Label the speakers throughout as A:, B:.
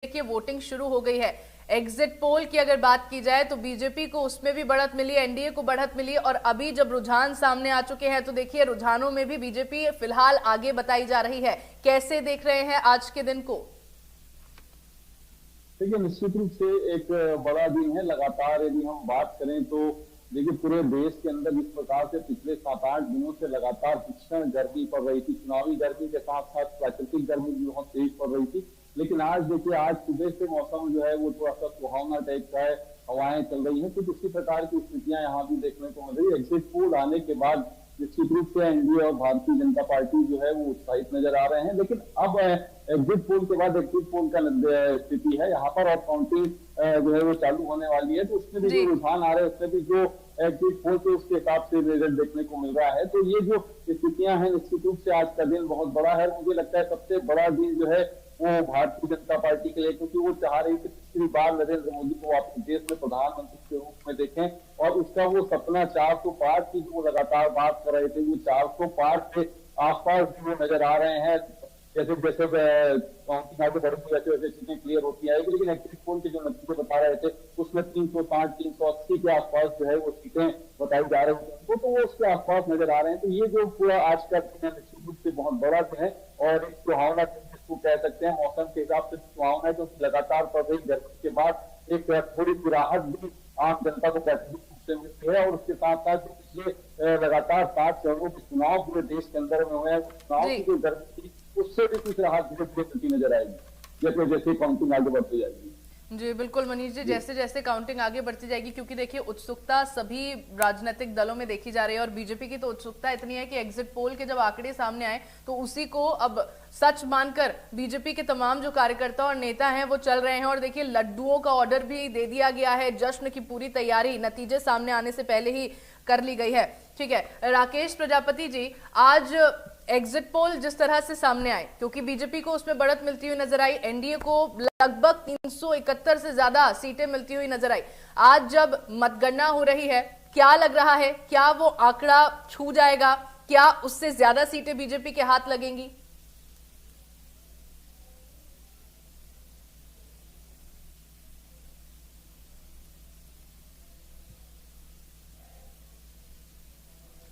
A: देखिए वोटिंग शुरू हो गई है। एग्जिट पोल की अगर बात की जाए तो बीजेपी को उसमें भी बढ़त मिली, एनडीए को बढ़त मिली और अभी जब रुझान सामने आ चुके हैं तो देखिए रुझानों में भी बीजेपी फिलहाल आगे बताई जा रही है। कैसे देख रहे हैं आज के दिन को?
B: देखिए, निश्चित रूप से एक बड़ा दिन है। लगातार यदि हम बात करें तो देखिए पूरे देश के अंदर जिस प्रकार से पिछले 7-8 दिनों से लगातार भीषण गर्मी पड़ रही थी, चुनावी गर्मी के साथ साथ प्राकृतिक गर्मी भी बहुत तेज पड़ रही थी। लेकिन आज देखिए, आज सुबह से मौसम जो है वो थोड़ा सा सुहावना टाइप का है, हवाएं चल रही हैं। कुछ इसी प्रकार की स्थितियां यहाँ भी देखने को मिल रही है। एग्जिट पोल आने के बाद निश्चित रूप से एनडीए और भारतीय जनता पार्टी जो है वो उत्साहित नजर आ रहे हैं। लेकिन अब एग्जिट पोल के बाद एग्जिट पोल का स्थिति है यहाँ पर, और काउंटिंग जो है वो चालू होने वाली है। तो उसमें भी जो रुझान आ रहे हैं, उसमें भी जो एग्जिट पोल के उसके हिसाब से रिजल्ट देखने को मिल रहा है। तो ये जो स्थितियां हैं, निश्चित रूप से आज का दिन बहुत बड़ा है। मुझे लगता है सबसे बड़ा दिन जो है वो भारतीय जनता पार्टी के लिए, क्योंकि वो चाह रही है कि तीसरी बार नरेंद्र मोदी को वापस देश में प्रधानमंत्री के रूप में देखें। और उसका वो सपना 400 पार की जो लगातार बात कर रहे थे, वो 400 पार के आसपास भी वो नजर आ रहे हैं। जैसे जैसे काउंटिंग आगे बढ़ेगी वैसे वैसे चीजें क्लियर होती आएगी। लेकिन एग्जिट पोल के जो नतीजे बता रहे थे उसमें 360 380 के आसपास जो है वो सीटें बताई जा रही थी उनको, तो वो उसके आसपास नजर आ रहे हैं। तो ये जो पूरा आज का दिन है निश्चित रूप से बहुत बड़ा दिन है और एक सुहावना दिन जिसको कह सकते हैं। मौसम के हिसाब से सुहावना है, क्योंकि लगातार पड़ रही गर्मी के बाद एक थोड़ी सी राहत भी आम जनता को प्राकृतिक रूप से मिलती है। और उसके साथ साथ जो पिछले लगातार 7 चरणों के चुनाव पूरे देश के अंदर में हुए हैं, चुनाव की जो गर्मी थी उससे भी कुछ राहत धीरे धीरे मिलती नजर आएगी जैसे जैसे काउंटिंग आगे बढ़ती जाएगी।
A: जी बिल्कुल मनीष जी, जैसे जैसे काउंटिंग आगे बढ़ती जाएगी, क्योंकि देखिए उत्सुकता सभी राजनीतिक दलों में देखी जा रही है और बीजेपी की तो उत्सुकता इतनी है कि एग्जिट पोल के जब आंकड़े सामने आए तो उसी को अब सच मानकर बीजेपी के तमाम जो कार्यकर्ता और नेता हैं वो चल रहे हैं। और देखिए लड्डुओं का ऑर्डर भी दे दिया गया है, जश्न की पूरी तैयारी नतीजे सामने आने से पहले ही कर ली गई है। ठीक है राकेश प्रजापति जी, आज एग्जिट पोल जिस तरह से सामने आए, क्योंकि बीजेपी को उसमें बढ़त मिलती हुई नजर आई, एनडीए को लगभग 371 से ज्यादा सीटें मिलती हुई नजर आई। आज जब मतगणना हो रही है, क्या लग रहा है, क्या वो आंकड़ा छू जाएगा? क्या उससे ज्यादा सीटें बीजेपी के हाथ लगेंगी?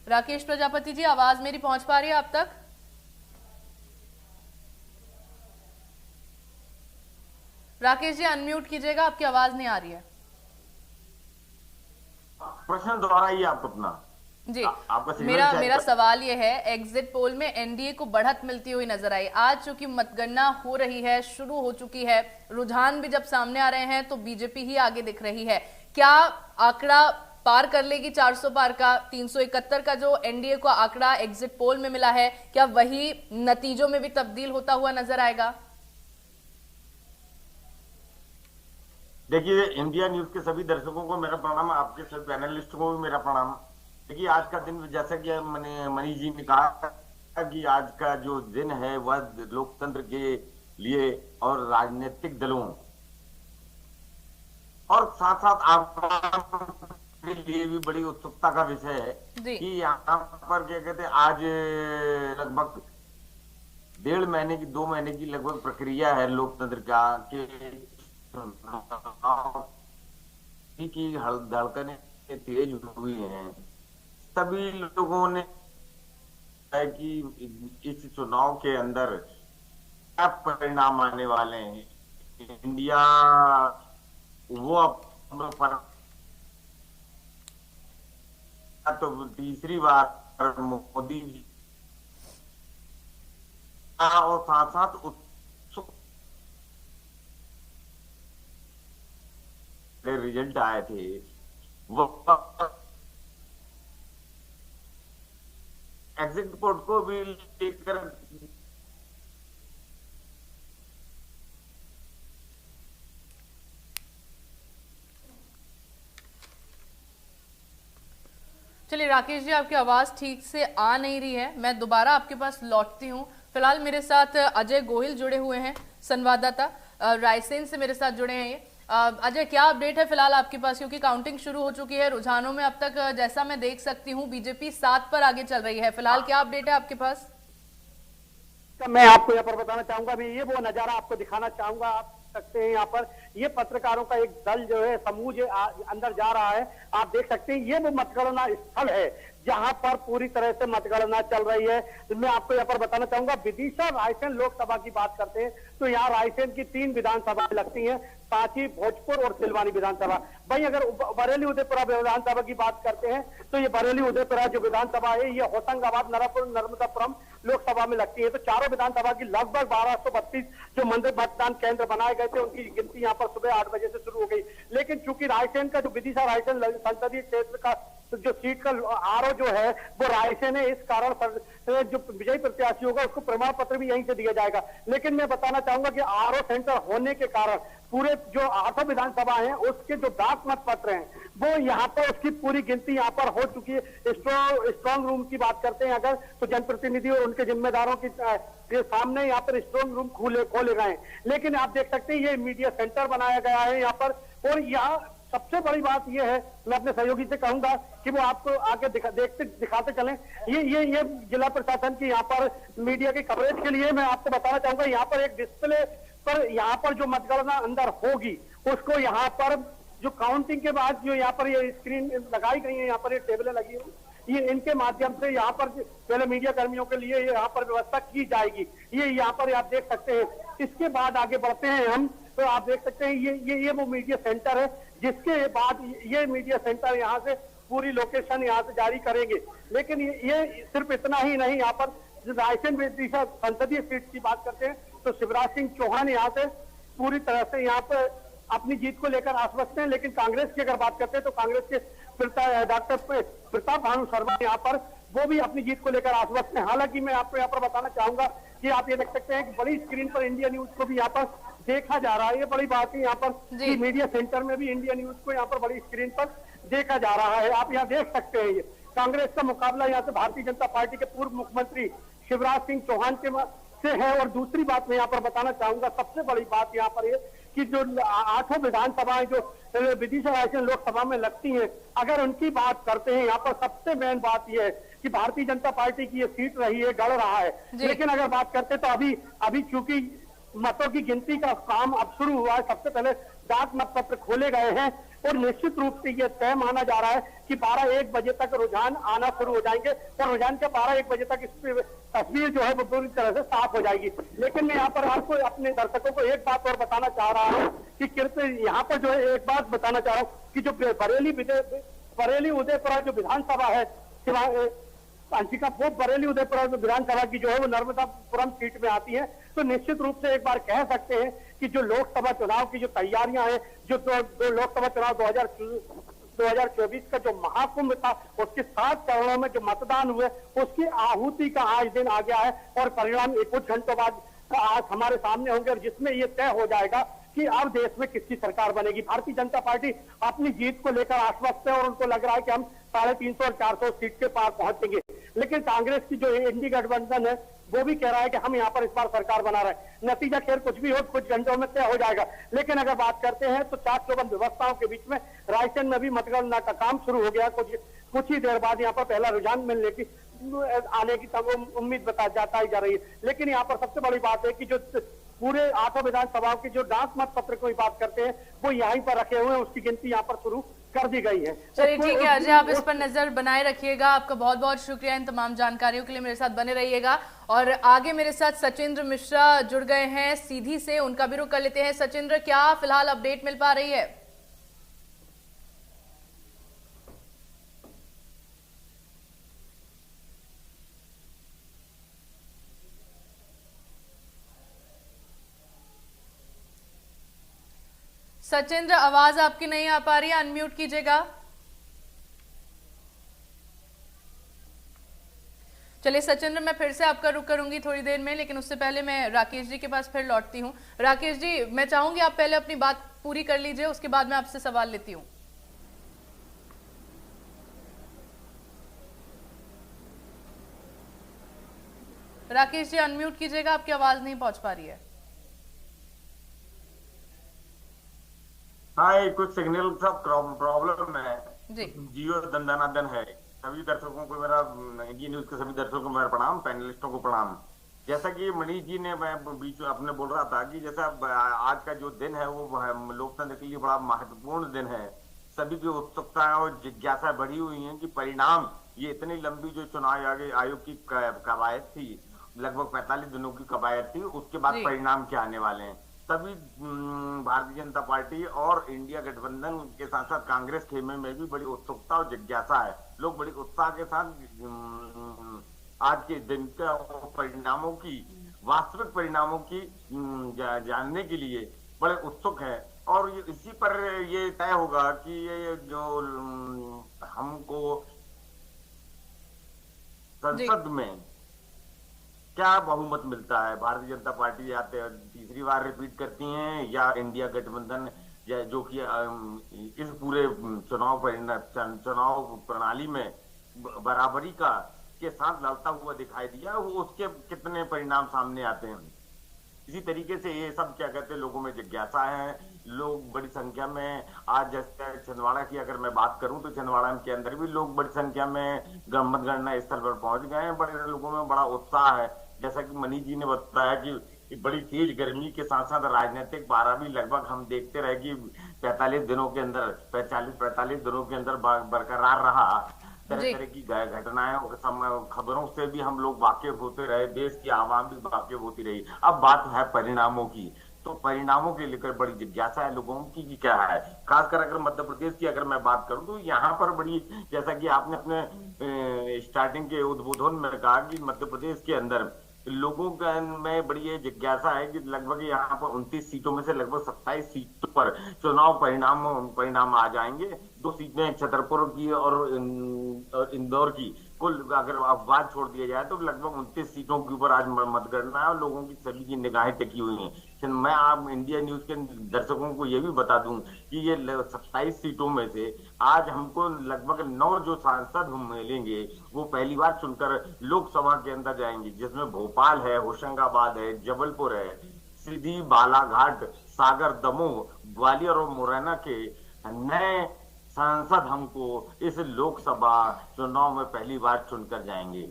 A: राकेश प्रजापति जी, आवाज मेरी पहुंच पा रही है आप तक? राकेश जी अनम्यूट कीजिएगा, आपकी आवाज नहीं आ रही है।
C: प्रश्न दोहराइए आप अपना।
A: जी
C: आपका
A: मेरा सवाल ये है, एग्जिट पोल में एनडीए को बढ़त मिलती हुई नजर आई। आज चूंकि मतगणना हो रही है, शुरू हो चुकी है, रुझान भी जब सामने आ रहे हैं तो बीजेपी ही आगे दिख रही है। क्या आंकड़ा पार कर लेगी 400 पार का? 371 का जो एनडीए को आंकड़ा एग्जिट पोल में मिला है, क्या वही नतीजों में भी तब्दील होता हुआ नजर आएगा?
C: देखिए, इंडिया न्यूज के सभी दर्शकों को मेरा प्रणाम, आपके सभी पैनलिस्ट को भी मेरा प्रणाम। देखिए, आज का दिन जैसा कि मैंने मनीष जी ने कहा कि आज का जो दिन है वह लोकतंत्र के लिए और राजनीतिक दलों और साथ साथ आप के लिए भी बड़ी उत्सुकता का विषय है कि यहाँ पर क्या कहते हैं, आज लगभग 1.5 महीने की 2 महीने की लगभग प्रक्रिया है लोकतंत्र का की धड़कनें तेज हुई हैं। सभी लोगों ने है कि इस चुनाव के अंदर क्या परिणाम आने वाले हैं। इंडिया वो पर तो तीसरी बार मोदी जी और साथ साथ रिजल्ट आए थे वो एग्जिट पोल को भी लेकर
A: चलिए राकेश जी, आपकी आवाज ठीक से आ नहीं रही है, मैं दोबारा आपके पास लौटती हूँ। फिलहाल मेरे साथ अजय गोहिल जुड़े हुए हैं, संवाददाता रायसेन से मेरे साथ जुड़े हैं ये। अजय, क्या अपडेट है फिलहाल आपके पास, क्योंकि काउंटिंग शुरू हो चुकी है, रुझानों में अब तक जैसा मैं देख सकती हूँ बीजेपी 7 पर आगे चल रही है। फिलहाल क्या अपडेट है आपके पास?
D: मैं आपको यहाँ पर बताना चाहूंगा, अभी ये वो नजारा आपको दिखाना चाहूंगा। आप सकते हैं यहाँ पर ये पत्रकारों का एक दल जो है समूह जो अंदर जा रहा है। आप देख सकते हैं ये वो मतगणना स्थल है जहां पर पूरी तरह से मतगणना चल रही है। मैं आपको यहाँ पर बताना चाहूंगा, विदिशा रायसेन लोकसभा की बात करते हैं तो यहाँ रायसेन की 3 विधानसभा लगती हैं, सांची, भोजपुर और सिलवानी विधानसभा। वहीं अगर बरेली उदयपुरा विधानसभा की बात करते हैं तो ये बरेली उदयपुरा जो विधानसभा है ये होशंगाबाद, नर्मदापुरम लोकसभा में लगती है। तो चारों विधानसभा की लगभग 1232 जो मतदान केंद्र बनाए गए थे उनकी गिनती यहाँ पर सुबह 8 बजे से शुरू हो गई। लेकिन चूंकि रायसेन का जो विदिशा रायसेन संसदीय क्षेत्र का जो सीट का आरओ जो है वो रायसेन है, इस कारण जो विजयी प्रत्याशी होगा उसको प्रमाण पत्र भी यहीं से दिया जाएगा। लेकिन मैं बताना चाहूंगा कि आरओ सेंटर होने के कारण पूरे जो 8 विधानसभा है उसके जो डाक मत पत्र हैं वो यहाँ पर उसकी पूरी गिनती यहाँ पर हो चुकी है। स्ट्रॉन्ग रूम की बात करते हैं अगर तो जनप्रतिनिधि और उनके जिम्मेदारों के सामने यहाँ पर स्ट्रॉन्ग रूम खोले गए हैं। लेकिन आप देख सकते हैं ये मीडिया सेंटर बनाया गया है यहाँ पर। और यहाँ सबसे बड़ी बात यह है, मैं अपने सहयोगी से कहूंगा कि वो आपको आगे दिखाते चलें। ये जिला प्रशासन की यहाँ पर मीडिया की कवरेज के लिए मैं आपको बताना चाहूंगा, यहाँ पर एक डिस्प्ले पर यहाँ पर जो मतगणना अंदर होगी उसको यहाँ पर जो काउंटिंग के बाद जो यहाँ पर ये स्क्रीन लगाई गई है, यहाँ पर ये टेबलें लगी हुई, ये इनके माध्यम से यहाँ पर पहले मीडिया कर्मियों के लिए यहाँ पर व्यवस्था की जाएगी। ये यहाँ पर आप देख सकते हैं। इसके बाद आगे बढ़ते हैं हम तो आप देख सकते हैं ये वो मीडिया सेंटर है जिसके बाद ये मीडिया सेंटर यहाँ से पूरी लोकेशन यहाँ से जारी करेंगे। लेकिन ये सिर्फ इतना ही नहीं, यहाँ पर रायसेन विदिशा संसदीय सीट की बात करते हैं तो शिवराज सिंह चौहान यहाँ से पूरी तरह से यहाँ पर अपनी जीत को लेकर आश्वस्त हैं। लेकिन कांग्रेस की अगर बात करते हैं तो कांग्रेस के डॉक्टर प्रताप भानु शर्मा यहाँ पर वो भी अपनी जीत को लेकर आश्वस्त हैं। हालांकि मैं आपको यहाँ पर बताना चाहूंगा कि आप ये देख सकते हैं कि बड़ी स्क्रीन पर इंडिया न्यूज को भी यहाँ पर देखा जा रहा है। ये बड़ी बात है यहाँ पर कि मीडिया सेंटर में भी इंडिया न्यूज को यहाँ पर बड़ी स्क्रीन पर देखा जा रहा है। आप यहाँ देख सकते हैं ये कांग्रेस का मुकाबला यहाँ से भारतीय जनता पार्टी के पूर्व मुख्यमंत्री शिवराज सिंह चौहान से है। और दूसरी बात मैं यहाँ पर बताना चाहूंगा, सबसे बड़ी बात यहाँ पर ये कि जो 8 विधानसभाएं जो विदिशा रायसेन लोकसभा में लगती हैं, अगर उनकी बात करते हैं यहाँ पर सबसे मेन बात यह है कि भारतीय जनता पार्टी की ये सीट रही है, गढ़ रहा है। लेकिन अगर बात करते तो अभी चूंकि मतों की गिनती का काम अब शुरू हुआ है, सबसे पहले डाक मत पत्र खोले गए हैं और निश्चित रूप से ये तय माना जा रहा है कि 12-1 बजे तक रुझान आना शुरू हो जाएंगे और रुझान के 12-1 बजे तक इस तस्वीर जो है वो पूरी तरह से साफ हो जाएगी। लेकिन मैं यहाँ पर आपको अपने दर्शकों को एक बात और बताना चाह रहा हूँ कि कृपया यहाँ पर जो है एक बात बताना चाह रहा हूँ कि जो बरेली उदयपुरा जो विधानसभा है अंशिका, वो बरेली उदयपुरा विधानसभा की जो है वो नर्मदापुरम सीट में आती है। तो निश्चित रूप से एक बार कह सकते हैं कि जो लोकसभा चुनाव की जो तैयारियां हैं, जो लोकसभा चुनाव 2024 का जो महाकुंभ था उसके 7 चरणों में जो मतदान हुए उसकी आहुति का आज दिन आ गया है और परिणाम कुछ घंटों बाद आज हमारे सामने होंगे और जिसमें ये तय हो जाएगा कि अब देश में किसकी सरकार बनेगी। भारतीय जनता पार्टी अपनी जीत को लेकर आश्वस्त है और उनको लग रहा है कि हम 350 और 400 सीट के पार पहुंचेंगे। लेकिन कांग्रेस की जो इंडी गठबंधन है वो भी कह रहा है कि हम यहाँ पर इस बार सरकार बना रहे हैं। नतीजा खैर कुछ भी हो, कुछ घंटों में तय हो जाएगा। लेकिन अगर बात करते हैं तो चाक चौबंद व्यवस्थाओं के बीच में रायसेन में भी मतगणना का काम शुरू हो गया। कुछ ही देर बाद यहाँ पर पहला रुझान मिलने की आने की उम्मीद बताई जा रही है। लेकिन यहाँ पर सबसे बड़ी बात है कि जो पूरे 8 विधानसभाओं की जो डाक मत पत्र की बात करते हैं वो यहीं पर रखे हुए हैं, उसकी गिनती यहाँ पर शुरू कर दी गई है।
A: चलिए ठीक है अजय, आप इस पर नजर बनाए रखिएगा। आपका बहुत बहुत शुक्रिया इन तमाम जानकारियों के लिए। मेरे साथ बने रहिएगा। और आगे मेरे साथ सचिंद्र मिश्रा जुड़ गए हैं सीधी से, उनका भी रुख कर लेते हैं। सचिंद्र, क्या फिलहाल अपडेट मिल पा रही है? सचिंद्र, आवाज आपकी नहीं आ पा रही है, अनम्यूट कीजिएगा। चलिए सचिंद्र, मैं फिर से आपका रुख करूंगी थोड़ी देर में, लेकिन उससे पहले मैं राकेश जी के पास फिर लौटती हूँ। राकेश जी, मैं चाहूंगी आप पहले अपनी बात पूरी कर लीजिए, उसके बाद मैं आपसे सवाल लेती हूँ। राकेश जी अनम्यूट कीजिएगा, आपकी आवाज नहीं पहुंच पा रही है।
C: हाँ, कुछ सिग्नल का प्रॉब्लम है
A: जी।
C: जियो दंदनादन है। सभी दर्शकों को मेरा, इंडिया न्यूज के सभी दर्शकों को मेरा प्रणाम, पैनलिस्टों को प्रणाम। जैसा कि मनीष जी ने, मैं बीच में अपने बोल रहा था कि जैसा आज का जो दिन है वो लोकतंत्र के लिए बड़ा महत्वपूर्ण दिन है। सभी की उत्सुकता और जिज्ञासा बढ़ी हुई है कि परिणाम, ये इतनी लंबी जो चुनाव आयोग की कवायद थी, लगभग 45 दिनों की कवायद थी, उसके बाद परिणाम क्या आने वाले हैं। तभी भारतीय जनता पार्टी और इंडिया गठबंधन के साथ साथ कांग्रेस खेमे में भी बड़ी उत्सुकता और जिज्ञासा है। लोग बड़ी उत्साह के साथ आज के दिन का परिणामों की, वास्तविक परिणामों की जानने के लिए बड़े उत्सुक है। और इसी पर ये तय होगा कि ये जो हमको संसद में क्या बहुमत मिलता है। भारतीय जनता पार्टी या तीसरी बार रिपीट करती हैं या इंडिया गठबंधन, जो कि इस पूरे चुनाव प्रणाली में बराबरी के साथ लड़ता हुआ दिखाई दिया, वो उसके कितने परिणाम सामने आते हैं। इसी तरीके से ये सब क्या कहते हैं, लोगों में जिज्ञासा है। लोग बड़ी संख्या में, आज जैसे छिंदवाड़ा की अगर मैं बात करूं तो छिंदवाड़ा के अंदर भी लोग बड़ी संख्या में मतगणना स्थल पर पहुंच गए हैं। बड़े लोगों में बड़ा उत्साह है। जैसा कि मनीष जी ने बताया कि बड़ी तेज गर्मी के साथ साथ राजनीतिक पारा भी लगभग हम देखते रहे कि 45 दिनों के अंदर 45 दिनों के अंदर बरकरार रहा। तरह तरह की घटनाएं और खबरों से भी हम लोग वाकिफ होते रहे, देश की आवाम भी वाकिफ होती रही। अब बात है परिणामों की, तो परिणामों के लेकर बड़ी जिज्ञासा है लोगों की कि क्या है। खासकर अगर मध्य प्रदेश की अगर मैं बात करूं तो यहाँ पर बड़ी, जैसा कि आपने अपने स्टार्टिंग के उद्बोधन में कहा कि मध्य प्रदेश के अंदर लोगों में बड़ी ये जिज्ञासा है कि लगभग यहाँ पर 29 सीटों में से लगभग 27 सीटों पर चुनाव परिणाम आ जाएंगे। 2 सीटें छतरपुर की और इंदौर की, कुल अगर अपवाद छोड़ दिया जाए तो लगभग 29 सीटों के ऊपर आज मतगणना है और लोगों की सभी की निगाहें टिकी हुई हैं। मैं आप इंडिया न्यूज के दर्शकों को ये भी बता दूं कि ये 27 सीटों में से आज हमको लगभग 9 जो सांसद हम मिलेंगे वो पहली बार चुनकर लोकसभा के अंदर जाएंगे, जिसमें भोपाल है, होशंगाबाद है, जबलपुर है, सीधी, बालाघाट, सागर, दमोह, ग्वालियर और मुरैना के नए सांसद हमको इस लोकसभा चुनाव में पहली बार चुनकर जाएंगे।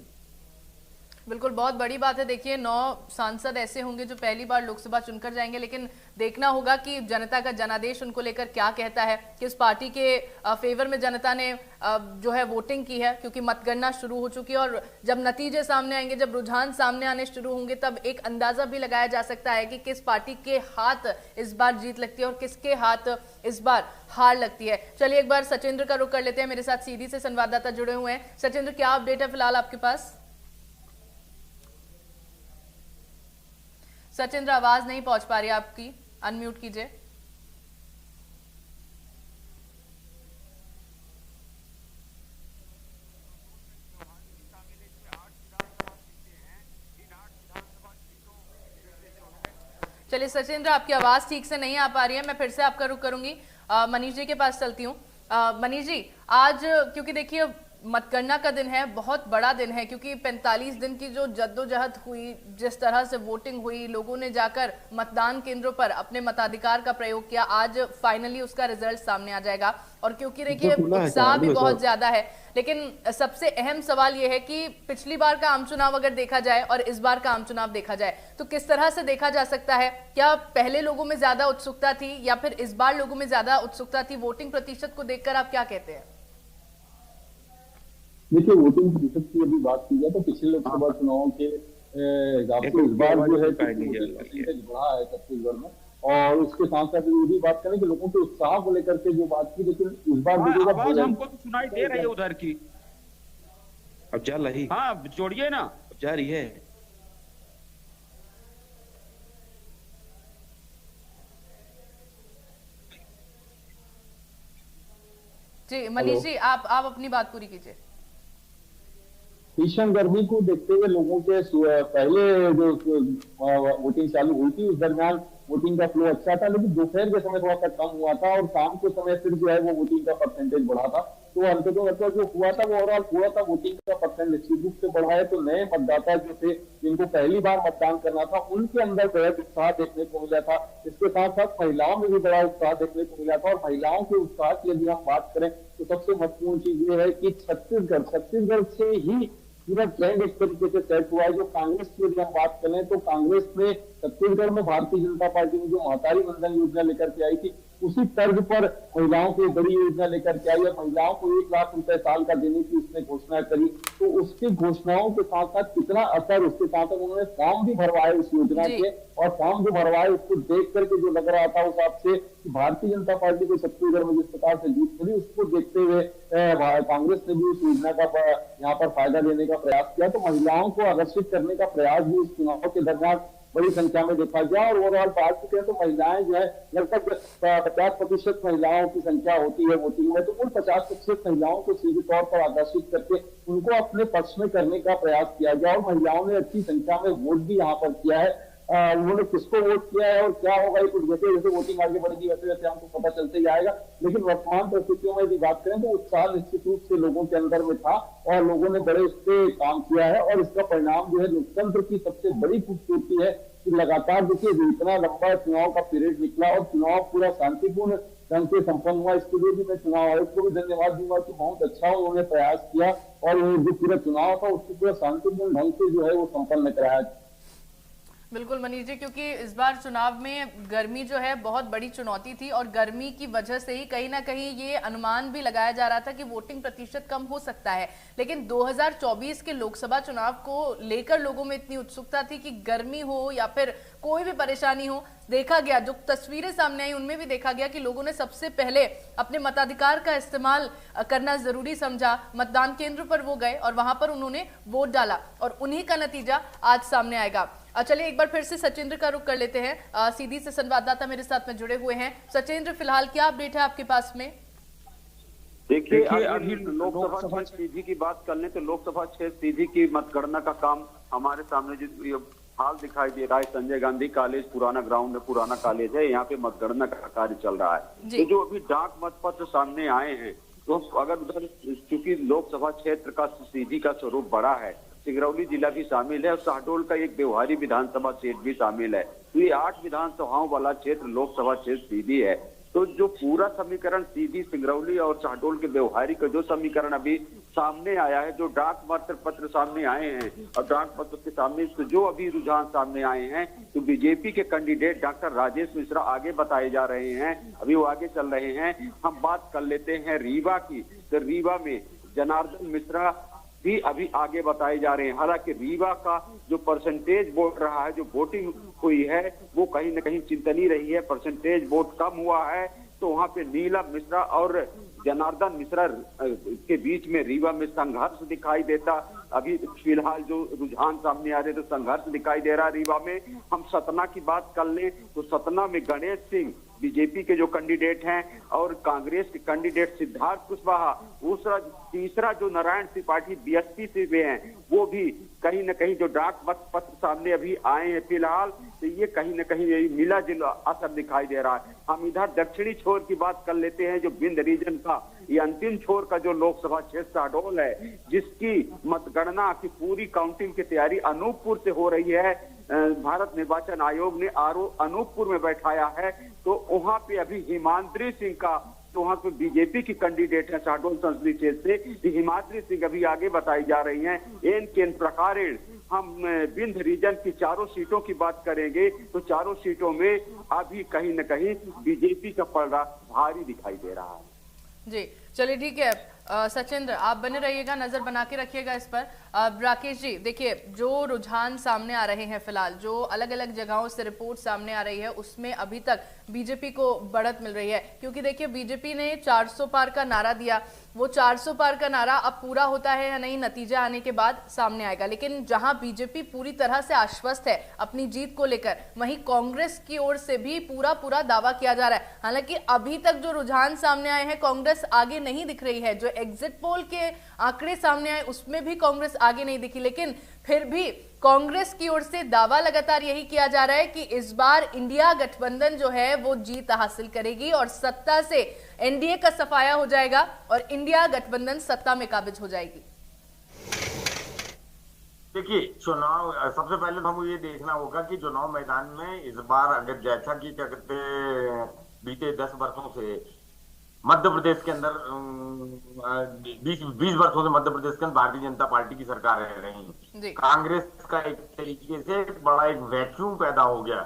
A: बिल्कुल, बहुत बड़ी बात है। देखिए 9 सांसद ऐसे होंगे जो पहली बार लोकसभा चुनकर जाएंगे, लेकिन देखना होगा कि जनता का जनादेश उनको लेकर क्या कहता है, किस पार्टी के फेवर में जनता ने जो है वोटिंग की है, क्योंकि मतगणना शुरू हो चुकी है। और जब नतीजे सामने आएंगे, जब रुझान सामने आने शुरू होंगे, तब एक अंदाजा भी लगाया जा सकता है कि किस पार्टी के हाथ इस बार जीत लगती है और किसके हाथ इस बार हार लगती है। चलिए एक बार सचिंद्र का रुख कर लेते हैं, मेरे साथ सीधी से संवाददाता जुड़े हुए हैं। सचिंद्र, क्या अपडेट है फिलहाल आपके पास? सचिंद्र, आवाज नहीं पहुंच पा रही आपकी, अनम्यूट कीजिए। चलिए सचिंद्र, आपकी आवाज ठीक से नहीं आ पा रही है, मैं फिर से आपका रुख करूंगी। मनीष जी के पास चलती हूँ। मनीष जी, आज क्योंकि देखिए मतगणना का दिन है, बहुत बड़ा दिन है, क्योंकि 45 दिन की जो जद्दोजहद हुई, जिस तरह से वोटिंग हुई, लोगों ने जाकर मतदान केंद्रों पर अपने मताधिकार का प्रयोग किया, आज फाइनली उसका रिजल्ट सामने आ जाएगा। और क्योंकि देखिए उत्साह भी बहुत ज्यादा है, लेकिन सबसे अहम सवाल यह है कि पिछली बार का आम चुनाव अगर देखा जाए और इस बार का आम चुनाव देखा जाए तो किस तरह से देखा जा सकता है? क्या पहले लोगों में ज्यादा उत्सुकता थी या फिर इस बार लोगों में ज्यादा उत्सुकता थी? वोटिंग प्रतिशत को देखकर आप क्या कहते हैं?
B: देखिए, वोटिंग प्रतिशत की अभी बात की जाए तो पिछले लोकसभा चुनाव के हिसाब से इस बार जो है परसेंटेज बढ़ा है छत्तीसगढ़ में। और उसके साथ साथ ये भी बात करें कि लोगों के उत्साह को लेकर के जो बात की, लेकिन इस बार
E: आवाज हमको तो सुनाई दे रही है उधर की।
F: अब जा रही,
E: हाँ जोड़िए ना,
F: जा रही है।
A: जी मनीष जी, आप अपनी बात पूरी कीजिए।
B: भीषण गर्मी को देखते हुए लोगों के पहले जो वोटिंग चालू हुई थी उस दरमियान वोटिंग का फ्लो अच्छा था, लेकिन दोपहर के समय थोड़ा सा कम हुआ था और शाम के समय फिर जो है वो वोटिंग का परसेंटेज बढ़ा था। तो अंततः जो हुआ था वो ओवरऑल हुआ था, वोटिंग का परसेंट निश्चित रूप से बढ़ा है। तो नए मतदाता जो थे जिनको पहली बार मतदान करना था, उनके अंदर बड़ा उत्साह देखने को मिला था। इसके साथ साथ महिलाओं में भी बड़ा उत्साह देखने को मिला था। और महिलाओं के उत्साह की यदि हम बात करें तो सबसे महत्वपूर्ण चीज ये है कि छत्तीसगढ़ से ही पूरा ट्रेंड इस तरीके से सेट हुआ है। जो कांग्रेस की यदि हम बात करें तो कांग्रेस ने छत्तीसगढ़ में भारतीय जनता पार्टी ने जो महतारी वंदन योजना लेकर के आई थी, उसी तर्ज पर महिलाओं को बड़ी योजना लेकर के आई और महिलाओं को 1 लाख रुपए साल का देने की उसने घोषणा करी। तो उसकी घोषणाओं के साथ साथ कितना असर, उसके साथ साथ उन्होंने फॉर्म भी भरवाए उस योजना के, और फॉर्म जो भरवाए उसको देख करके जो लग रहा था उस हिसाब से कि भारतीय जनता पार्टी को छत्तीसगढ़ में जिस प्रकार से जीत मिली, उसको देखते हुए कांग्रेस ने भी उस योजना का यहाँ पर फायदा लेने का प्रयास किया। तो महिलाओं को आकर्षित करने का प्रयास भी इस चुनाव के दरमियान बड़ी संख्या में देखा गया। और ओवरऑल बात करें तो महिलाएं जो है लगभग 50% महिलाओं की संख्या होती है वोटिंग में, तो कुल 50% महिलाओं को सीधे तौर पर आकर्षित करके उनको अपने पक्ष में करने का प्रयास किया गया और महिलाओं ने अच्छी संख्या में वोट भी यहाँ पर किया है। उन्होंने किसको वोट किया है और क्या होगा ये कुछ जैसे जैसे वोटिंग आगे बढ़ेगी वैसे वैसे हमको पता चलते जाएगा। लेकिन वर्तमान परिस्थितियों में यदि बात करें तो उत्साह निश्चित रूप से लोगों के अंदर में था और लोगों ने बड़े उस पर काम किया है। और इसका परिणाम जो है लोकतंत्र की सबसे बड़ी खूबसूरती है कि लगातार देखिए इतना लंबा चुनाव का पीरियड निकला और चुनाव पूरा शांतिपूर्ण ढंग से संपन्न हुआ। इसके लिए भी मैं चुनाव आयोग को भी धन्यवाद दूंगा कि बहुत अच्छा उन्होंने प्रयास किया और जो पूरा चुनाव था उसको पूरा शांतिपूर्ण ढंग से जो है वो संपन्न कराया।
A: बिल्कुल मनीष जी, क्योंकि इस बार चुनाव में गर्मी जो है बहुत बड़ी चुनौती थी और गर्मी की वजह से ही कहीं ना कहीं ये अनुमान भी लगाया जा रहा था कि वोटिंग प्रतिशत कम हो सकता है। लेकिन 2024 के लोकसभा चुनाव को लेकर लोगों में इतनी उत्सुकता थी कि गर्मी हो या फिर कोई भी परेशानी हो, देखा गया जो तस्वीरें सामने आई उनमें भी देखा गया कि लोगों ने सबसे पहले अपने मताधिकार का इस्तेमाल करना जरूरी समझा। मतदान केंद्र पर वो गए और वहां पर उन्होंने वोट डाला और उन्हीं का नतीजा आज सामने आएगा। चलिए एक बार फिर से सचिंद्र का रुख कर लेते हैं। सीधी से संवाददाता मेरे साथ में जुड़े हुए हैं। सचिंद्र, फिलहाल क्या अपडेट है आपके पास में?
G: देखिए अभी लोकसभा क्षेत्र सीधी की बात कर लें तो लोकसभा क्षेत्र सीधी की मतगणना का काम हमारे सामने जो हाल दिखाई दे रहा है, संजय गांधी कॉलेज पुराना ग्राउंड है, पुराना कॉलेज है, यहाँ पे मतगणना का कार्य चल रहा है। तो जो अभी डाक मतपत्र सामने आए हैं तो अगर उधर चूंकि लोकसभा क्षेत्र का सीधी का स्वरूप बड़ा है, सिंगरौली जिला भी शामिल है और शहडोल का एक व्यवहारी विधानसभा क्षेत्र भी शामिल है, तो ये 8 विधानसभाओं वाला क्षेत्र लोकसभा क्षेत्र सीधी है। तो जो पूरा समीकरण सीधी, सिंगरौली और शहडोल के व्यवहारी का जो समीकरण अभी सामने आया है, जो डाक पत्र सामने आए हैं और डाक पत्र के सामने तो जो अभी रुझान सामने आए हैं, तो बीजेपी के कैंडिडेट डॉक्टर राजेश मिश्रा आगे बताए जा रहे हैं, अभी वो आगे चल रहे हैं। हम बात कर लेते हैं रीवा की, तो रीवा में जनार्दन मिश्रा भी अभी आगे बताए जा रहे हैं। हालांकि रीवा का जो परसेंटेज वोट रहा है, जो वोटिंग हुई है, वो कहीं न कहीं चिंतनीय रही है, परसेंटेज वोट कम हुआ है। तो वहां पे नीलम मिश्रा और जनार्दन मिश्रा के बीच में रीवा में संघर्ष दिखाई देता। अभी फिलहाल जो रुझान सामने आ रहे तो संघर्ष दिखाई दे रहा रीवा में। हम सतना की बात कर लें तो सतना में गणेश सिंह बीजेपी के जो कैंडिडेट हैं और कांग्रेस के कैंडिडेट सिद्धार्थ कुशवाहा, दूसरा तीसरा जो नारायण त्रिपाठी बीएसपी से वे हैं, वो भी कहीं न कहीं जो डाक पत्र सामने अभी आए हैं फिलहाल, तो ये कहीं न कहीं मिला जुला असर दिखाई दे रहा है। हम इधर दक्षिणी छोर की बात कर लेते हैं, जो विंध्य रीजन का ये अंतिम छोर का जो लोकसभा क्षेत्र शहडोल है, जिसकी मतगणना की पूरी काउंटिंग की तैयारी अनूपपुर से हो रही है। भारत निर्वाचन आयोग ने अनूपपुर में बैठाया है, तो वहां पे अभी हिमाद्री सिंह का, तो वहां पे बीजेपी की कैंडिडेट है शहडोल संसदीय क्षेत्र से, हिमाद्री सिंह अभी आगे बताई जा रही हैं। इन प्रकार हम विंध्य रीजन की 4 सीटों की बात करेंगे तो 4 सीटों में अभी कहीं न कहीं बीजेपी का पलड़ा भारी दिखाई दे रहा है।
A: जी चलिए ठीक है। सचिंद्र आप बने रहिएगा, नजर बना के रखिएगा इस पर। राकेश जी देखिए, जो रुझान सामने आ रहे हैं फिलहाल, जो अलग अलग जगहों से रिपोर्ट सामने आ रही है, उसमें अभी तक बीजेपी को बढ़त मिल रही है। क्योंकि देखिए बीजेपी ने 400 पार का नारा दिया, वो 400 पार का नारा अब पूरा होता है या नहीं, नतीजा आने के बाद सामने आएगा। लेकिन जहां बीजेपी पूरी तरह से आश्वस्त है अपनी जीत को लेकर, वहीं कांग्रेस की ओर से भी पूरा दावा किया जा रहा है। हालांकि अभी तक जो रुझान सामने आए हैं, कांग्रेस आगे नहीं दिख रही है। जो एग्जिट पोल के आंकड़े सामने आए उसमें भी कांग्रेस आगे नहीं दिखी, लेकिन फिर भी कांग्रेस की ओर से दावा लगातार यही किया जा रहा है कि इस बार इंडिया गठबंधन जो है वो जीत हासिल करेगी और सत्ता से एनडीए का सफाया हो जाएगा और इंडिया गठबंधन सत्ता में काबिज हो जाएगी।
C: देखिए चुनाव, सबसे पहले तो हमको ये देखना होगा कि चुनाव मैदान में इस बार अगर जैसा कि क्या कहते बीते 10 वर्षों से मध्य प्रदेश के अंदर 20 वर्षों से मध्य प्रदेश के अंदर भारतीय जनता पार्टी की सरकार रह रही। कांग्रेस का एक तरीके से बड़ा एक वैक्यूम पैदा हो गया।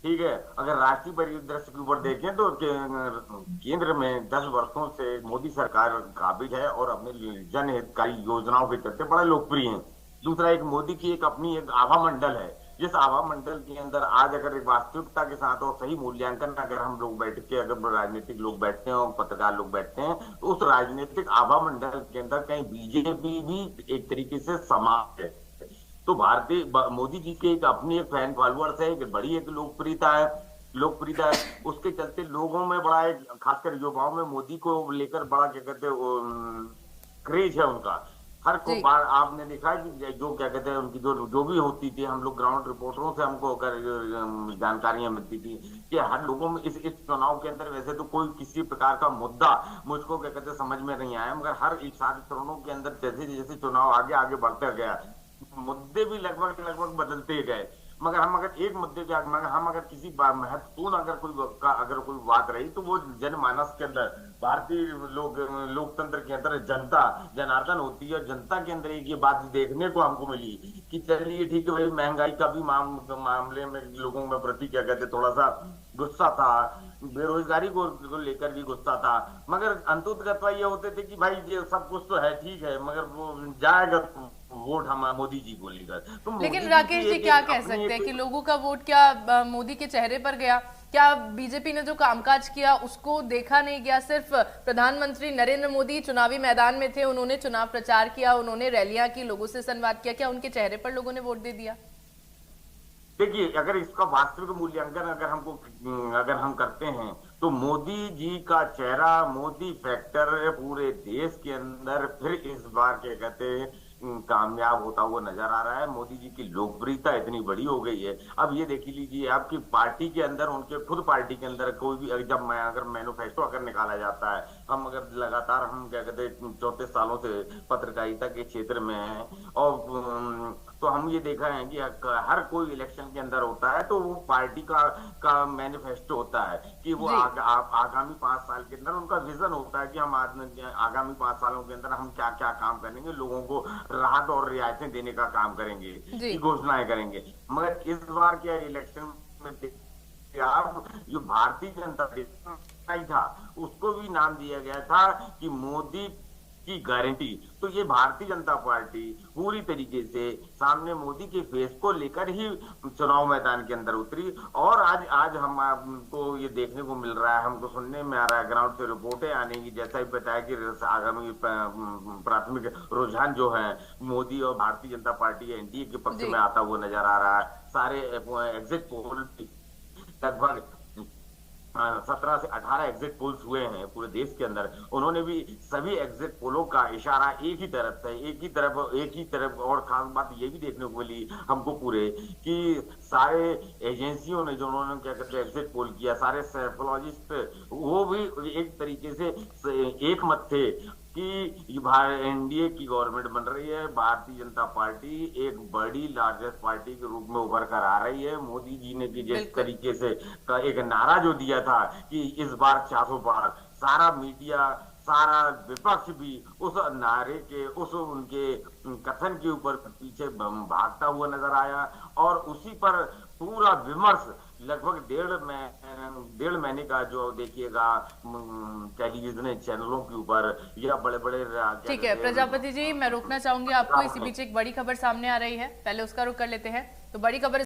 C: ठीक है, अगर राष्ट्रीय परिदृश्य के ऊपर देखें तो केंद्र में 10 वर्षों से मोदी सरकार काबिज है और अपने जनहितकारी योजनाओं के चलते बड़ा लोकप्रिय है। दूसरा, एक मोदी की एक अपनी एक आभा मंडल है, जिस आभा मंडल के अंदर आज अगर एक वास्तविकता के साथ और सही मूल्यांकन अगर हम लोग बैठ के, अगर राजनीतिक लोग बैठते हैं और पत्रकार लोग बैठते हैं, तो उस राजनीतिक आभा मंडल के अंदर कहीं बीजेपी भी एक तरीके से समाप्त है। तो भारतीय मोदी जी के एक अपनी एक फैन फॉलोअर्स है, एक बड़ी एक लोकप्रियता है। उसके चलते लोगों में बड़ा एक, खासकर युवाओं में मोदी को लेकर बड़ा क्या कहते हैं क्रेज है उनका। हर को बार आपने देखा है कि जो क्या कहते हैं उनकी जो भी होती थी, हम लोग ग्राउंड रिपोर्टरों से हमको जानकारियां मिलती थी कि हर लोगों में इस चुनाव के अंदर वैसे तो कोई किसी प्रकार का मुद्दा मुझको क्या कहते हैं समझ में नहीं आया, मगर हर इस सारे चरणों के अंदर जैसे जैसे चुनाव आगे बढ़ता गया, मुद्दे भी लगभग बदलते गए। मगर हम अगर एक मुद्दे के हम अगर किसी महत्वपूर्ण अगर कोई बात रही तो वो जनमानस के अंदर भारतीय लोकतंत्र के अंदर जनता जनार्दन होती है। जनता के अंदर एक ये बात देखने को हमको मिली कि चलिए ठीक है भाई, महंगाई का भी मामले में लोगों में प्रति क्या कहते थोड़ा सा गुस्सा था, बेरोजगारी को लेकर भी गुस्सा था, मगर अंततः ये होते थे कि भाई ये सब कुछ तो है ठीक है, मगर वो जाएगा वोट हम मोदी जी को लेकर। तो
A: लेकिन राकेश जी क्या कह सकते हैं कि लोगों का वोट क्या मोदी के चेहरे पर गया? क्या बीजेपी ने जो कामकाज किया उसको देखा नहीं गया? सिर्फ प्रधानमंत्री नरेंद्र मोदी चुनावी मैदान में थे, उन्होंने चुनाव प्रचार किया, उन्होंने रैलियां की, लोगों से संवाद किया, क्या उनके चेहरे पर लोगों ने वोट दे दिया?
C: देखिए, अगर इसका वास्तविक मूल्यांकन अगर हम करते हैं तो मोदी जी का चेहरा, मोदी फैक्टर पूरे देश के अंदर फिर इस बार क्या कहते हैं कामयाब होता हुआ नजर आ रहा है। मोदी जी की लोकप्रियता इतनी बड़ी हो गई है। अब ये देख लीजिए, आपकी पार्टी के अंदर, उनके खुद पार्टी के अंदर कोई भी अगर मैनिफेस्टो अगर निकाला जाता है, हम अगर लगातार हम क्या कहते हैं 34 सालों से पत्रकारिता के क्षेत्र में है और तो हम ये देखा है कि हर कोई इलेक्शन के अंदर होता है तो वो पार्टी का मैनिफेस्टो होता है कि वो आगामी 5 साल के अंदर उनका विजन होता है कि हम आगामी 5 सालों के अंदर हम क्या क्या काम करेंगे, लोगों को राहत और रियायतें देने का काम करेंगे, की घोषणाएं करेंगे। मगर इस बार क्या इलेक्शन में जो भारतीय जनता पार्टी था उसको भी नाम दिया गया था कि मोदी की गारंटी। तो ये भारतीय जनता पार्टी पूरी तरीके से सामने मोदी के फेस को लेकर ही चुनाव मैदान के अंदर उतरी। और आज हमको ये देखने को मिल रहा है, हमको सुनने में आ रहा है, ग्राउंड से रिपोर्टें आने की, जैसा ही बताया कि आगामी प्राथमिक रुझान जो है मोदी और भारतीय जनता पार्टी एनडीए के पक्ष में आता हुआ नजर आ रहा है। सारे एग्जिट पोल लगभग 17 से 18 एग्जिट पोल्स हुए हैं पूरे देश के अंदर। उन्होंने भी सभी एग्जिट पोलों का इशारा एक ही तरफ और खास बात ये भी देखने को मिली हमको पूरे कि सारे एजेंसियों ने जो उन्होंने क्या कहते हैं एग्जिट पोल किया, सारे साइकोलॉजिस्ट वो भी एक तरीके से एक मत थे कि एनडीए की गवर्नमेंट बन रही है, भारतीय जनता पार्टी एक बड़ी लार्जेस्ट पार्टी के रूप में उभर कर आ रही है। मोदी जी ने जिस तरीके से एक नारा जो दिया था कि इस बार 400 पार, सारा मीडिया, सारा विपक्ष भी उस नारे के, उस उनके कथन के ऊपर पीछे भागता हुआ नजर आया और उसी पर पूरा विमर्श लगभग डेढ़ महीने का जो देखिएगा टेलीविजन चैनलों के ऊपर या बड़े
A: ठीक है प्रजापति जी, मैं रोकना चाहूंगी आपको, इसी बीच एक बड़ी खबर सामने आ रही है, पहले उसका रुख कर लेते हैं। तो बड़ी खबर